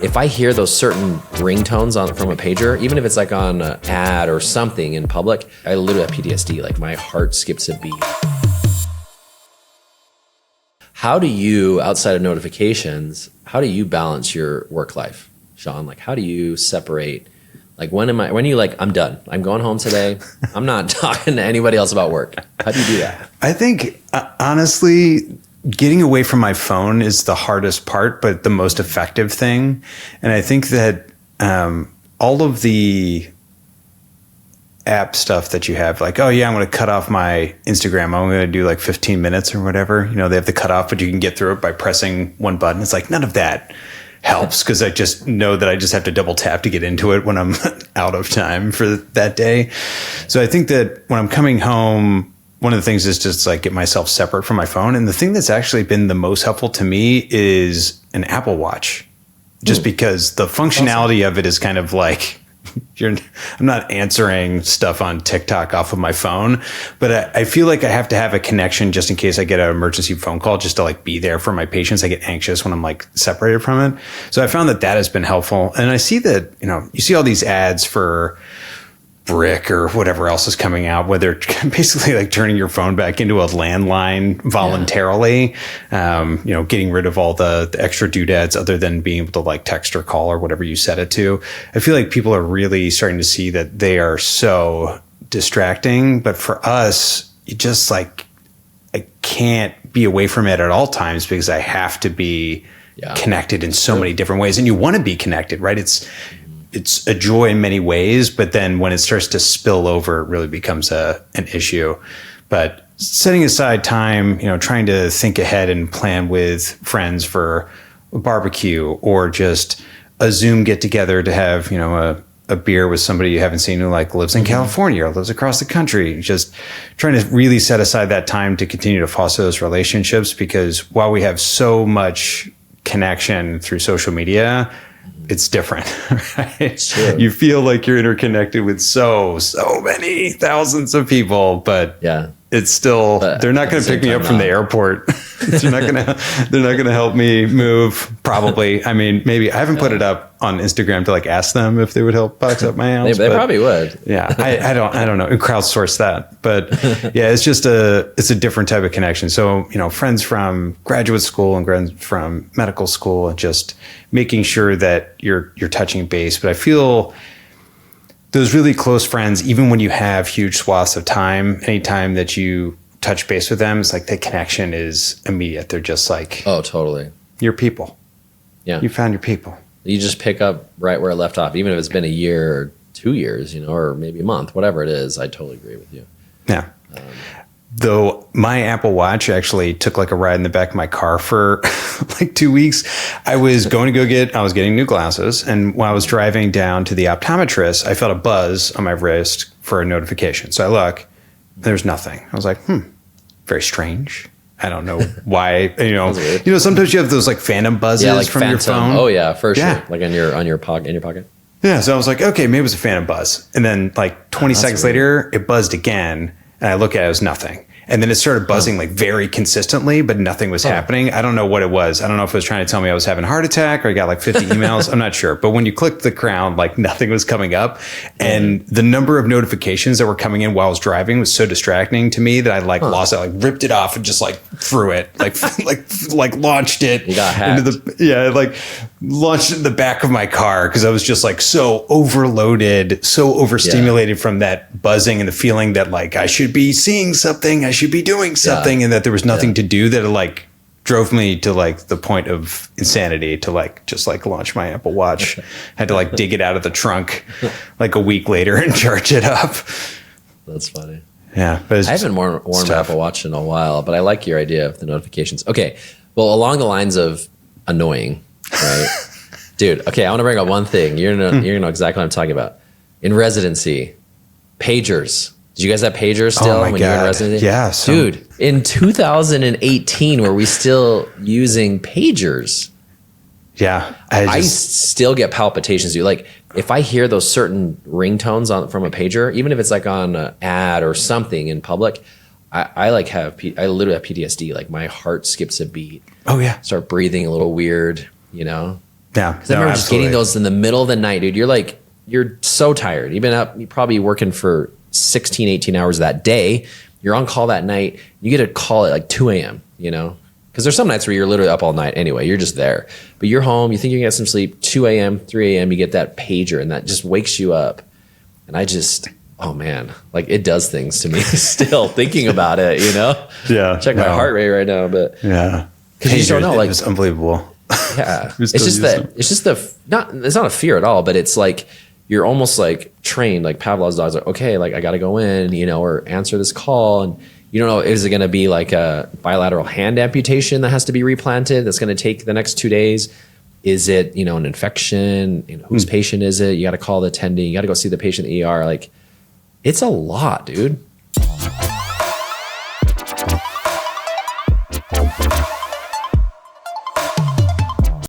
If I hear those certain ringtones from a pager, even if it's like on an ad or something in public, I literally have PTSD. Like my heart skips a beat. How do you, outside of notifications, how do you balance your work life, Sean? Like, how do you separate? Like, when are you like, I'm done. I'm going home today. I'm not talking to anybody else about work. How do you do that? I think, honestly, getting away from my phone is the hardest part, but the most effective thing. And I think that all of the app stuff that you have, like, oh yeah, I'm going to cut off my Instagram. I'm going to do like 15 minutes or whatever. You know, they have the cutoff, but you can get through it by pressing one button. It's like, none of that helps because I just know that I just have to double tap to get into it when I'm out of time for that day. So I think that when I'm coming home, one of the things is just like get myself separate from my phone. And the thing that's actually been the most helpful to me is an Apple Watch, just because the functionality of it is kind of like, I'm not answering stuff on TikTok off of my phone, but I feel like I have to have a connection just in case I get an emergency phone call, just to like be there for my patients. I get anxious when I'm like separated from it. So I found that has been helpful. And I see that, you know, you see all these ads for Brick or whatever else is coming out, where they're basically like turning your phone back into a landline voluntarily, you know, getting rid of all the extra doodads other than being able to like text or call or whatever you set it to. I feel like people are really starting to see that they are so distracting. But for us, you just like, I can't be away from it at all times because I have to be connected in so many different ways. And you want to be connected, right? It's a joy in many ways, but then when it starts to spill over, it really becomes an issue. But setting aside time, you know, trying to think ahead and plan with friends for a barbecue or just a Zoom get together to have, you know, a beer with somebody you haven't seen who like lives in California or lives across the country. Just trying to really set aside that time to continue to foster those relationships, because while we have so much connection through social media, it's different, right? You feel like you're interconnected with so many thousands of people, but it's still, they're not going to pick me up from the airport. They're not going to help me move. Probably. I mean, maybe I haven't put it up on Instagram to like ask them if they would help box up my house. They probably would. Yeah. I don't know. Crowdsource that, but yeah, it's just it's a different type of connection. So, you know, friends from graduate school and friends from medical school, and just making sure that you're touching base. But I feel those really close friends, even when you have huge swaths of time, anytime that you touch base with them, it's like the connection is immediate. They're just like, oh, totally. Your people. Yeah. You found your people. You just pick up right where it left off, even if it's been a year or 2 years, you know, or maybe a month, whatever it is. I totally agree with you. Yeah. Though my Apple Watch actually took like a ride in the back of my car for like 2 weeks. I was getting new glasses. And while I was driving down to the optometrist, I felt a buzz on my wrist for a notification. So I look, there's nothing. I was like, very strange. I don't know why, you know, sometimes you have those like phantom buzzes like from your phone. Oh yeah, for sure. Like in your pocket. Yeah. So I was like, okay, maybe it was a phantom buzz. And then like 20 seconds later, it buzzed again. And I look at it, it was nothing. And then it started buzzing like very consistently, but nothing was happening. I don't know what it was. I don't know if it was trying to tell me I was having a heart attack or I got like 50 emails. I'm not sure. But when you clicked the crown, like nothing was coming up. And the number of notifications that were coming in while I was driving was so distracting to me that I like lost it, like ripped it off and just like threw it, like launched it. You got hacked. Like launched it in the back of my car because I was just like so overloaded, so overstimulated from that buzzing and the feeling that like I should be seeing something, I should be doing something, and that there was nothing to do, that it like drove me to like the point of insanity to like just like launch my Apple Watch. Had to like dig it out of the trunk like a week later and charge it up. That's funny. Yeah. But I haven't worn my Apple Watch in a while, but I like your idea of the notifications. Okay. Well, along the lines of annoying, right? Dude, okay, I want to bring up one thing. You're gonna know exactly what I'm talking about. In residency, pagers. Did you guys have pagers still when you were in residency? Yeah. Dude, in 2018, were we still using pagers? Yeah. I still get palpitations, dude. Like if I hear those certain ringtones from a pager, even if it's like on an ad or something in public, I literally have PTSD. Like my heart skips a beat. Oh yeah. Start breathing a little weird, you know? Yeah. Because I remember just getting those in the middle of the night, dude. You're so tired. You've been up, you probably working for 16, 18 hours that day. You're on call that night. You get a call at like 2 a.m., because there's some nights where you're literally up all night anyway. You're just there. But you're home. You think you can get some sleep. 2 a.m., 3 a.m., you get that pager, and that just wakes you up. And oh man, like it does things to me still thinking about it, Yeah. Check my heart rate right now, but yeah. Because you just don't know. Like, it's unbelievable. Yeah. It's not a fear at all, but it's like, you're almost like trained, like Pavlov's dogs are, okay, like I got to go in, or answer this call. And you don't know, is it going to be like a bilateral hand amputation that has to be replanted? That's going to take the next 2 days. Is it, an infection? Whose patient is it? You got to call the attending. You got to go see the patient in the ER. Like, it's a lot, dude.